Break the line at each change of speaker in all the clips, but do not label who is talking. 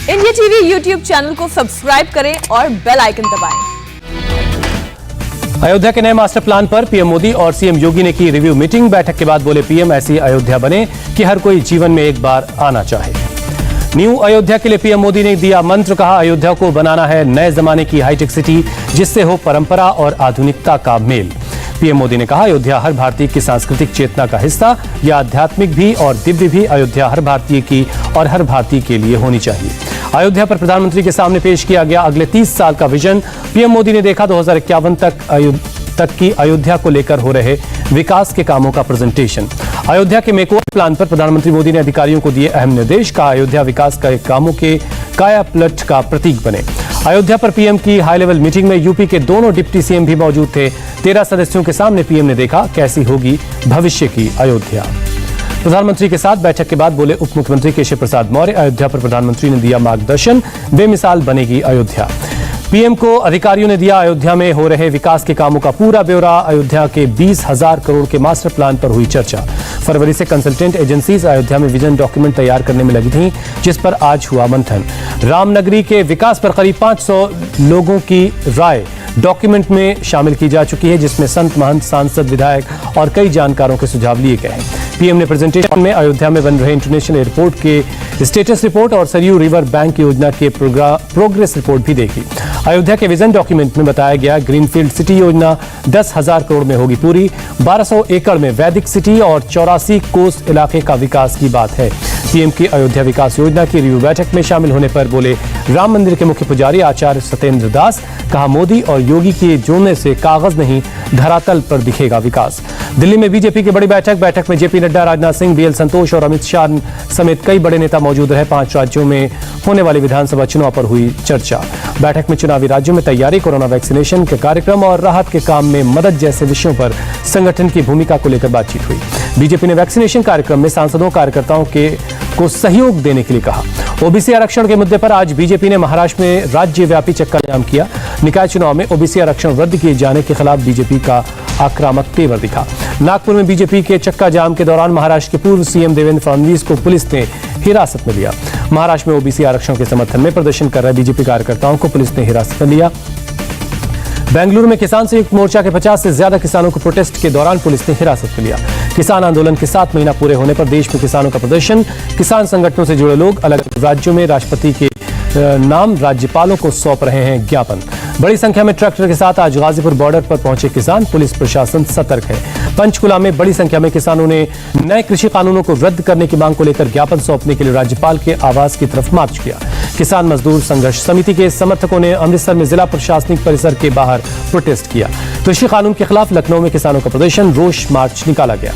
India TV YouTube channel को subscribe करें और बेल आइकन दबाएं।
अयोध्या के नए मास्टर प्लान पर पीएम मोदी और सीएम योगी ने की रिव्यू मीटिंग। बैठक के बाद बोले पीएम, ऐसी अयोध्या बने कि हर कोई जीवन में एक बार आना चाहे। न्यू अयोध्या के लिए पीएम मोदी ने दिया मंत्र, कहा अयोध्या को बनाना है नए जमाने की हाईटेक सिटी जिससे हो परंपरा और आधुनिकता का मेल। पीएम मोदी ने कहा अयोध्या हर भारतीय की सांस्कृतिक चेतना का हिस्सा, यह आध्यात्मिक भी और दिव्य भी। अयोध्या हर भारतीय की और हर भारतीय के लिए होनी चाहिए। अयोध्या पर प्रधानमंत्री के सामने पेश किया गया अगले 30 साल का विजन। पीएम मोदी ने देखा 2051 तक की अयोध्या को लेकर हो रहे विकास के कामों का प्रेजेंटेशन। अयोध्या के मेकओवर प्लान पर प्रधानमंत्री मोदी ने अधिकारियों को दिए अहम निर्देश, कहा अयोध्या विकास के कामों के कायापलट का प्रतीक बने। अयोध्या पर पीएम की हाई लेवल मीटिंग में यूपी के दोनों डिप्टी सीएम भी मौजूद थे। 13 सदस्यों के सामने पीएम ने देखा कैसी होगी भविष्य की अयोध्या। प्रधानमंत्री के साथ बैठक के बाद बोले उप मुख्यमंत्री केशव प्रसाद मौर्य, अयोध्या पर प्रधानमंत्री ने दिया मार्गदर्शन, बेमिसाल बनेगी अयोध्या। पीएम को अधिकारियों ने दिया अयोध्या में हो रहे विकास के कामों का पूरा ब्यौरा। अयोध्या के 20,000 करोड़ के मास्टर प्लान पर हुई चर्चा। फरवरी से कंसल्टेंट एजेंसीज अयोध्या में विजन डॉक्यूमेंट तैयार करने में लगी थीं, जिस पर आज हुआ मंथन। रामनगरी के विकास पर करीब 500 लोगों की राय डॉक्यूमेंट में शामिल की जा चुकी है, जिसमें संत महंत, सांसद, विधायक और कई जानकारों के सुझाव लिए गए हैं। पीएम ने प्रेजेंटेशन में अयोध्या में बन रहे इंटरनेशनल एयरपोर्ट के स्टेटस रिपोर्ट और सरयू रिवर बैंक योजना के प्रोग्रेस रिपोर्ट भी देखी। अयोध्या के विजन डॉक्यूमेंट में बताया गया ग्रीनफील्ड सिटी योजना 10,000 करोड़ में होगी पूरी। 1200 एकड़ में वैदिक सिटी और 84 कोस्ट इलाके का विकास की बात है। पीएम की अयोध्या विकास योजना की रिव्यू बैठक में शामिल होने पर बोले राम मंदिर के मुख्य पुजारी आचार्य सत्येंद्र दास, कहा मोदी और योगी के जोड़ने से कागज नहीं धरातल पर दिखेगा विकास। दिल्ली में बीजेपी की बड़ी बैठक में जेपी नड्डा, राजनाथ सिंह, बीएल संतोष और अमित शाह समेत कई बड़े नेता मौजूद रहे। 5 राज्यों में होने वाले विधानसभा चुनाव पर हुई चर्चा। बैठक में चुनावी राज्यों में तैयारी, कोरोना वैक्सीनेशन के कार्यक्रम और राहत के काम में मदद जैसे विषयों पर संगठन की भूमिका को लेकर बातचीत हुई। बीजेपी ने वैक्सीनेशन कार्यक्रम में सांसदों, कार्यकर्ताओं को सहयोग देने के लिए कहा। ओबीसी आरक्षण के मुद्दे पर आज बीजेपी ने महाराष्ट्र में राज्यव्यापी चक्का जाम किया। निकाय चुनाव में ओबीसी आरक्षण रद्द किए जाने के खिलाफ बीजेपी का आक्रामक तेवर दिखा। नागपुर में बीजेपी के चक्का जाम के दौरान महाराष्ट्र के पूर्व सीएम देवेंद्र फडणवीस को पुलिस ने हिरासत में लिया। महाराष्ट्र में ओबीसी आरक्षण के समर्थन में प्रदर्शन कर रहे बीजेपी कार्यकर्ताओं को पुलिस ने हिरासत में लिया। बेंगलुरु में किसान संयुक्त मोर्चा के 50 से ज्यादा किसानों को प्रोटेस्ट के दौरान पुलिस ने हिरासत में लिया। किसान आंदोलन के 7 महीना पूरे होने पर देश में किसानों का प्रदर्शन। किसान संगठनों से जुड़े लोग अलग अलग राज्यों में राष्ट्रपति के नाम राज्यपालों को सौंप रहे हैं ज्ञापन। बड़ी संख्या में ट्रैक्टर के साथ आज गाजीपुर बॉर्डर पर पहुंचे किसान, पुलिस प्रशासन सतर्क है। पंचकुला में बड़ी संख्या में किसानों ने नए कृषि कानूनों को रद्द करने की मांग को लेकर ज्ञापन सौंपने के लिए राज्यपाल के आवास की तरफ मार्च किया। किसान मजदूर संघर्ष समिति के समर्थकों ने अमृतसर में जिला प्रशासनिक परिसर के बाहर प्रोटेस्ट किया। कृषि कानून के खिलाफ लखनऊ में किसानों का प्रदर्शन, रोष मार्च निकाला गया।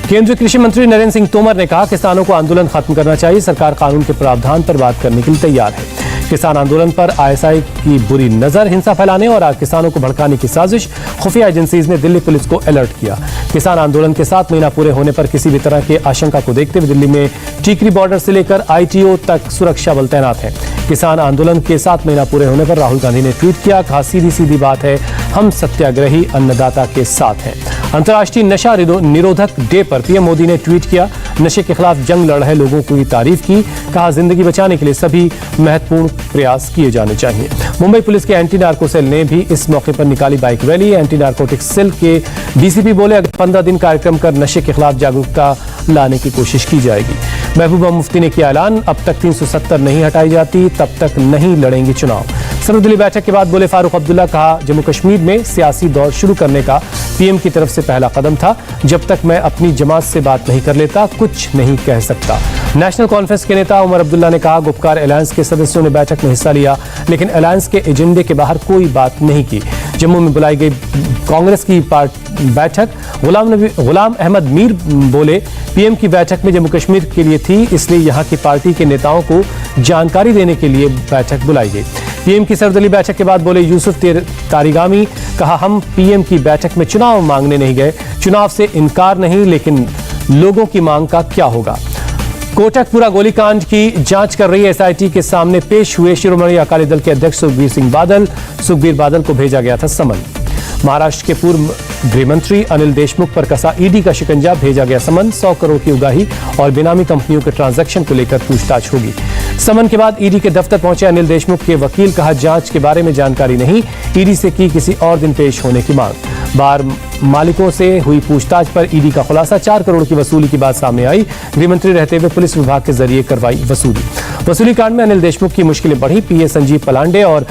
केंद्रीय कृषि मंत्री नरेंद्र सिंह तोमर ने कहा किसानों को आंदोलन खत्म करना चाहिए, सरकार कानून के प्रावधान पर बात करने के लिए तैयार है। किसान आंदोलन पर आईएसआई की बुरी नजर, हिंसा फैलाने और किसानों को भड़काने की साजिश, खुफिया एजेंसीज ने दिल्ली पुलिस को अलर्ट किया। किसान आंदोलन के 7 महीना पूरे होने पर किसी भी तरह की आशंका को देखते हुए दिल्ली में टीकरी बॉर्डर से लेकर आईटीओ तक सुरक्षा बल तैनात है। किसान आंदोलन के 7 महीना पूरे होने पर राहुल गांधी ने ट्वीट किया, कहा सीधी सीधी बात है, हम सत्याग्रही अन्नदाता के साथ हैं। अंतर्राष्ट्रीय नशा निरोधक डे पर पीएम मोदी ने ट्वीट किया, नशे के खिलाफ जंग लड़ रहे लोगों की तारीफ की, कहा जिंदगी बचाने के लिए सभी महत्वपूर्ण प्रयास किए जाने चाहिए। मुंबई पुलिस के एंटी नार्को सेल ने भी इस मौके पर निकाली bike rally. Anti narcotics cell के डीसीपी बोले अगर 15 दिन कार्यक्रम कर नशे के खिलाफ जागरूकता लाने की कोशिश की जाएगी। महबूबा मुफ्ती ने किया ऐलान, अब तक 370 नहीं हटाई जाती तब तक नहीं लड़ेंगे चुनाव। सर्वदलीय बैठक के बाद बोले फारूक अब्दुल्ला, कहा जम्मू कश्मीर में सियासी दौर शुरू करने का पीएम की तरफ से पहला कदम था। जब तक मैं अपनी जमात से बात नहीं कर लेता कुछ नहीं कह सकता। नेशनल कॉन्फ्रेंस के नेता उमर अब्दुल्ला ने कहा गुपकार अलायंस के सदस्यों ने बैठक में हिस्सा लिया, लेकिन अलायंस के एजेंडे के बाहर कोई बात नहीं की। जम्मू में बुलाई गई कांग्रेस की बैठक, गुलाम अहमद मीर बोले पीएम की बैठक में जम्मू कश्मीर के लिए थी, इसलिए यहां की पार्टी के नेताओं को जानकारी देने के लिए बैठक बुलाई गई। पीएम की सर्वदलीय बैठक के बाद बोले यूसुफ तारिगामी, कहा हम पीएम की बैठक में चुनाव मांगने नहीं गए, चुनाव से इनकार नहीं, लेकिन लोगों की मांग का क्या होगा। कोटकपुरा गोलीकांड की जांच कर रही एसआईटी के सामने पेश हुए शिरोमणि अकाली दल के अध्यक्ष सुखबीर बादल को भेजा गया था समन। महाराष्ट्र के पूर्व गृहमंत्री अनिल देशमुख पर कसा ईडी का शिकंजा, भेजा गया समन। 100 करोड़ की उगाही और बेनामी कंपनियों के ट्रांजैक्शन को लेकर पूछताछ होगी। समन के बाद ईडी के दफ्तर पहुंचे अनिल देशमुख के वकील, कहा जांच के बारे में जानकारी नहीं, ईडी से की किसी और दिन पेश होने की मांग। बार मालिकों से हुई पूछताछ पर ईडी का खुलासा, 4 करोड़ की वसूली की बात सामने आई। गृहमंत्री रहते हुए पुलिस विभाग के जरिए करवाई वसूली कांड में अनिल देशमुख की मुश्किलें बढ़ी। पीए संजीव पलांडे और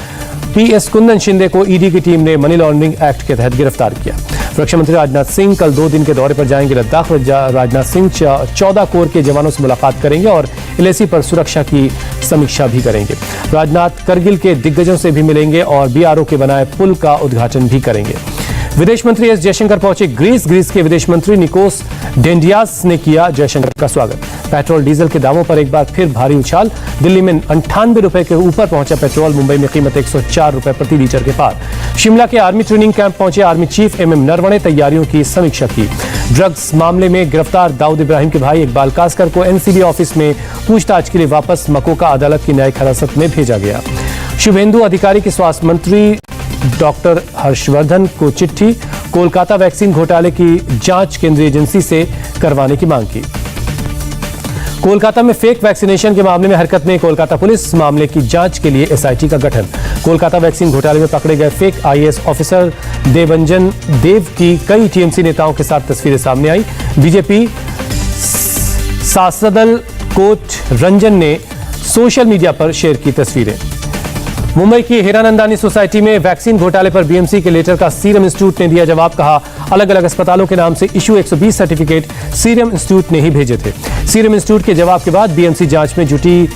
पीएस कुंदन शिंदे को ईडी की टीम ने मनी लॉन्ड्रिंग एक्ट के तहत गिरफ्तार किया। रक्षा मंत्री राजनाथ सिंह कल 2 दिन के दौरे पर जाएंगे लद्दाख। राजनाथ सिंह 14 कोर के जवानों से मुलाकात करेंगे और एलएसी पर सुरक्षा की समीक्षा भी करेंगे। राजनाथ करगिल के दिग्गजों से भी मिलेंगे और बीआरओ के बनाए पुल का उद्घाटन भी करेंगे। विदेश मंत्री एस जयशंकर पहुंचे ग्रीस के विदेश मंत्री निकोस डेंडियास ने किया जयशंकर का स्वागत। पेट्रोल डीजल के दामों पर एक बार फिर भारी उछाल, दिल्ली में 98 रुपए के ऊपर पहुंचा पेट्रोल, मुंबई में कीमत 104 रुपए प्रति लीटर के पार। शिमला के आर्मी ट्रेनिंग कैंप पहुंचे आर्मी चीफ एमएम नरवणे, तैयारियों की समीक्षा की। ड्रग्स मामले में गिरफ्तार दाऊद इब्राहिम के भाई इकबाल कासकर को एनसीबी ऑफिस में पूछताछ के लिए वापस मकोका अदालत की न्यायिक हिरासत में भेजा गया। शुभेंदु अधिकारी की स्वास्थ्य मंत्री डॉक्टर हर्षवर्धन को चिट्ठी, कोलकाता वैक्सीन घोटाले की जांच केंद्रीय एजेंसी से करवाने की मांग की। कोलकाता में फेक वैक्सीनेशन के मामले में हरकत में कोलकाता पुलिस, मामले की जांच के लिए एसआईटी का गठन। कोलकाता वैक्सीन घोटाले में पकड़े गए फेक आईएएस ऑफिसर देवंजन देव की कई टीएमसी नेताओं के साथ तस्वीरें सामने आई। बीजेपी सांसदल कोच रंजन ने सोशल मीडिया पर शेयर की तस्वीरें। मुंबई की हीरानंदानी सोसाइटी में वैक्सीन घोटाले पर बीएमसी के लेटर का सीरम इंस्टीट्यूट ने दिया जवाब, कहा अलग अलग अस्पतालों के नाम से इशू 120 सर्टिफिकेट सीरम इंस्टीट्यूट ने ही भेजे थे। सीरम इंस्टीट्यूट के जवाब के बाद बीएमसी जांच में जुटी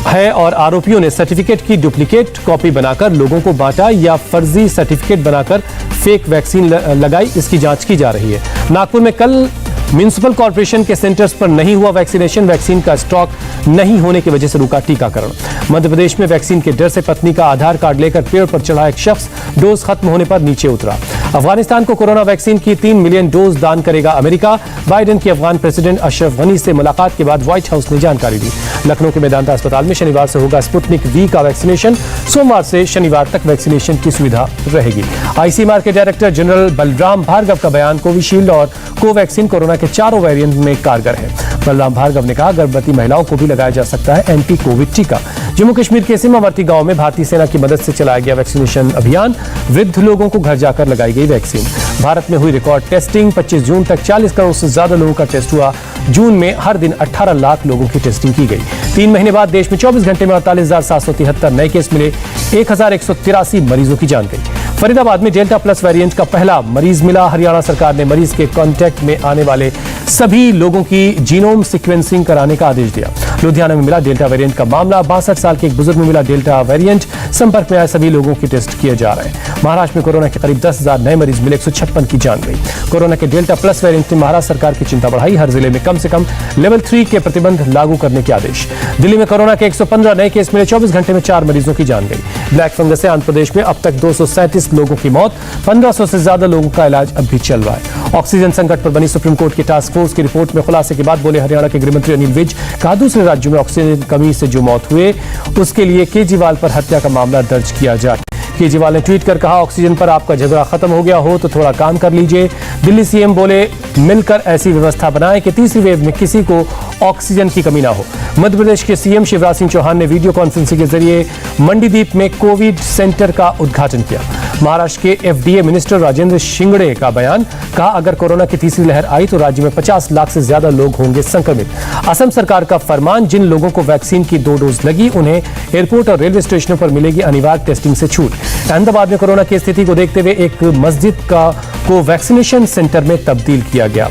है और आरोपियों ने सर्टिफिकेट की डुप्लीकेट कॉपी बनाकर लोगों को बांटा या फर्जी सर्टिफिकेट बनाकर फेक वैक्सीन लगाई, इसकी जांच की जा रही है। नागपुर में कल म्युनिसिपल कॉर्पोरेशन के सेंटर्स पर नहीं हुआ वैक्सीनेशन, वैक्सीन का स्टॉक नहीं होने की वजह से रुका टीकाकरण। मध्य प्रदेश में वैक्सीन के डर से पत्नी का आधार कार्ड लेकर पेड़ पर चढ़ा एक शख्स डोज खत्म होने पर नीचे उतरा। अफगानिस्तान को कोरोना वैक्सीन की 3 मिलियन डोज दान करेगा अमेरिका। बाइडेन की अफगान प्रेसिडेंट अशरफ गनी से मुलाकात के बाद व्हाइट हाउस ने जानकारी दी। लखनऊ के मेदांता अस्पताल में शनिवार से होगा स्पुतनिक वी का वैक्सीनेशन, सोमवार से शनिवार तक वैक्सीनेशन की सुविधा रहेगी। आईसीएमआर के डायरेक्टर जनरल बलराम भार्गव का बयान, कोविशील्ड और कोवैक्सीन कोरोना के चारों वेरिएंट में कारगर है। बलराम भार्गव ने कहा गर्भवती महिलाओं को भी लगाया जा सकता है एंटी कोविड टीका। जम्मू कश्मीर के सीमावर्ती गांव में भारतीय सेना की मदद से चलाया गया वैक्सीनेशन अभियान, वृद्ध लोगों को घर जाकर लगाई गई वैक्सीन। भारत में हुई रिकॉर्ड टेस्टिंग, 25 जून तक 40 करोड़ से ज्यादा लोगों का टेस्ट हुआ। जून में हर दिन 18 लाख लोगों की टेस्टिंग की गई। 3 महीने बाद देश में 24 घंटे में 48,773 नए केस मिले, 1,183 मरीजों की जान गई। फरीदाबाद में डेल्टा प्लस वेरिएंट का पहला मरीज मिला। हरियाणा सरकार ने मरीज के कांटेक्ट में आने वाले सभी लोगों की जीनोम सीक्वेंसिंग कराने का आदेश दिया। लुधियाना में मिला डेल्टा वेरिएंट का मामला, 62 साल के एक बुजुर्ग में मिला डेल्टा वेरिएंट, संपर्क में आए सभी लोगों की टेस्ट किए जा रहे हैं। महाराष्ट्र में कोरोना के करीब 10,000 नए मरीज मिले, 156 की जान गई। कोरोना के डेल्टा प्लस वेरिएंट ने महाराष्ट्र सरकार की चिंता बढ़ाई। हर जिले में कम से कम लेवल 3 के प्रतिबंध लागू करने के आदेश। दिल्ली में कोरोना के 115 नए केस मिले, 24 घंटे में 4 मरीजों की जान गई। ब्लैक फंगस से आंध्र प्रदेश में अब तक 237 लोगों की मौत, 1500 से ज्यादा लोगों का इलाज अब भी चल रहा है। ऑक्सीजन संकट पर बनी सुप्रीम कोर्ट की टास्क फोर्स की रिपोर्ट में खुलासे के बाद बोले हरियाणा के गृहमंत्री अनिल विज, कहा दूसरे राज्यों में ऑक्सीजन कमी से जो मौत हुए उसके लिए केजरीवाल पर हत्या का मामला दर्ज किया जाए। केजरीवाल ने ट्वीट कर कहा ऑक्सीजन पर आपका झगड़ा खत्म हो गया हो तो थोड़ा काम कर लीजिए। दिल्ली सीएम बोले मिलकर ऐसी व्यवस्था बनाएं कि तीसरी वेव में किसी को ऑक्सीजन की कमी ना हो। मध्य प्रदेश के सीएम शिवराज सिंह चौहान ने वीडियो कॉन्फ्रेंसिंग के जरिए मंडीदीप में कोविड सेंटर का उद्घाटन किया। महाराष्ट्र के एफडीए मिनिस्टर राजेंद्र शिंगड़े का बयान, कहा अगर कोरोना की तीसरी लहर आई तो राज्य में 50 लाख से ज्यादा लोग होंगे संक्रमित। असम सरकार का फरमान, जिन लोगों को वैक्सीन की 2 डोज लगी उन्हें एयरपोर्ट और रेलवे स्टेशनों पर मिलेगी अनिवार्य टेस्टिंग से छूट। अहमदाबाद में कोरोना की स्थिति को देखते हुए एक मस्जिद को वैक्सीनेशन सेंटर में तब्दील किया गया।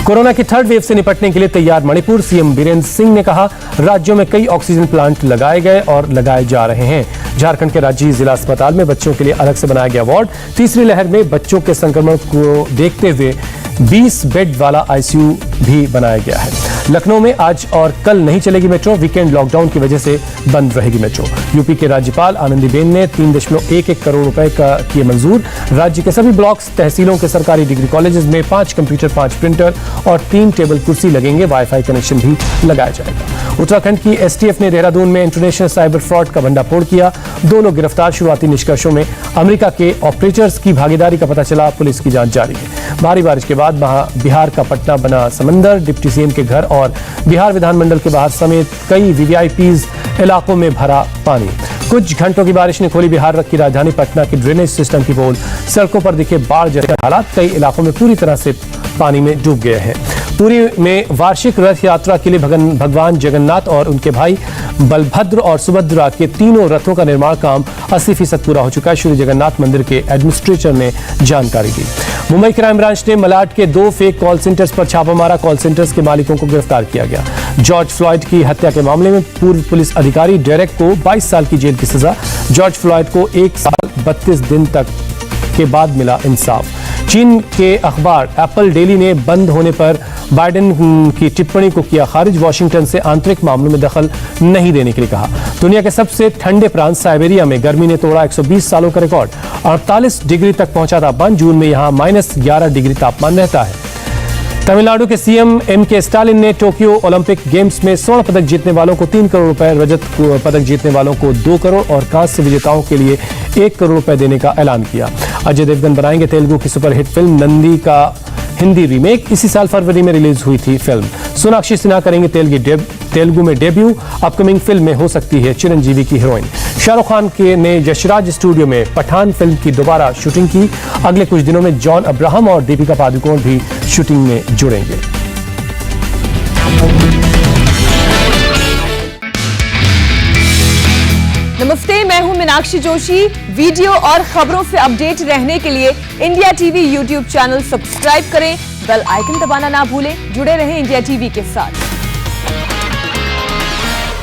कोरोना की 3rd वेव से निपटने के लिए तैयार मणिपुर, सीएम बीरेंद्र सिंह ने कहा राज्यों में कई ऑक्सीजन प्लांट लगाए गए और लगाए जा रहे हैं। झारखंड के रांची जिला अस्पताल में बच्चों के लिए अलग से बनाया गया वार्ड। तीसरी लहर में बच्चों के संक्रमण को देखते हुए 20 बेड वाला आईसीयू भी बनाया गया है। लखनऊ में आज और कल नहीं चलेगी मेट्रो, वीकेंड लॉकडाउन की वजह से बंद रहेगी मेट्रो। यूपी के राज्यपाल आनंदीबेन ने 3.11 करोड़ रुपए का किए मंजूर। राज्य के सभी ब्लॉक्स, तहसीलों के सरकारी डिग्री कॉलेजेस में 5 कंप्यूटर, 5 प्रिंटर और 3 टेबल कुर्सी लगेंगे। वाईफाई कनेक्शन भी लगाया जाएगा। उत्तराखंड की एसटीएफ ने देहरादून में इंटरनेशनल साइबर फ्रॉड का भंडाफोड़ किया। दोनों गिरफ्तार। शुरुआती निष्कर्षों में अमेरिका के ऑपरेटर्स की भागीदारी का पता चला। पुलिस की जांच जारी है। भारी बारिश के बाद बिहार का पटना बना समंदर। डिप्टी सीएम के घर और बिहार विधानमंडल के बाहर समेत कई वीवीआईपी इलाकों में भरा पानी। कुछ घंटों की बारिश ने खोली बिहार की राजधानी पटना की ड्रेनेज सिस्टम की पोल। सड़कों पर दिखे बाढ़ जैसे हालात। कई इलाकों में पूरी तरह से पानी में डूब गए हैं। पुरी में वार्षिक रथ यात्रा के लिए भगवान जगन्नाथ और उनके भाई बलभद्र और सुभद्रा के तीनों रथों का निर्माण काम 80% पूरा हो चुका है। श्री जगन्नाथ मंदिर के एडमिनिस्ट्रेटर ने जानकारी दी। मुंबई क्राइम ब्रांच ने मलाड के 2 फेक कॉल सेंटर्स पर छापा मारा। कॉल सेंटर्स के मालिकों को गिरफ्तार किया गया। जॉर्ज फ्लॉयड की हत्या के मामले में पूर्व पुलिस अधिकारी डेरेक को 22 साल की जेल की सजा। जॉर्ज फ्लॉयड को 1 साल 32 दिन तक के बाद मिला इंसाफ। चीन के अखबार एप्पल डेली ने बंद होने पर बाइडेन की टिप्पणी को किया खारिज। वॉशिंगटन से आंतरिक मामलों में दखल नहीं देने के लिए कहा। दुनिया के सबसे ठंडे प्रांत साइबेरिया में गर्मी ने तोड़ा 120 सालों का रिकॉर्ड। 48 डिग्री तक पहुंचा तापमान। जून में यहां -11 डिग्री तापमान रहता है। तमिलनाडु के सीएम एमके स्टालिन ने टोक्यो ओलंपिक गेम्स में स्वर्ण पदक जीतने वालों को 3 करोड़ रुपए, रजत पदक जीतने वालों को 2 करोड़ और कांस्य विजेताओं के लिए 1 करोड़ रुपए देने का ऐलान किया। अजय देवगन बनाएंगे तेलुगु की सुपरहिट फिल्म नंदी का हिंदी रीमेक। इसी साल फरवरी में रिलीज हुई थी फिल्म। सोनाक्षी सिन्हा करेंगे तेलुगु में डेब्यू। अपकमिंग फिल्म में हो सकती है चिरंजीवी की हीरोइन। शाहरुख खान ने यशराज स्टूडियो में पठान फिल्म की दोबारा शूटिंग की। अगले कुछ दिनों में जॉन अब्राहम और दीपिका पादुकोण भी शूटिंग में जुड़ेंगे।
नमस्ते, मैं हूं मीनाक्षी जोशी। वीडियो और खबरों से अपडेट रहने के लिए India TV YouTube channel subscribe करें। बेल आइकन दबाना ना भूलें। जुड़े रहें इंडिया टीवी के साथ।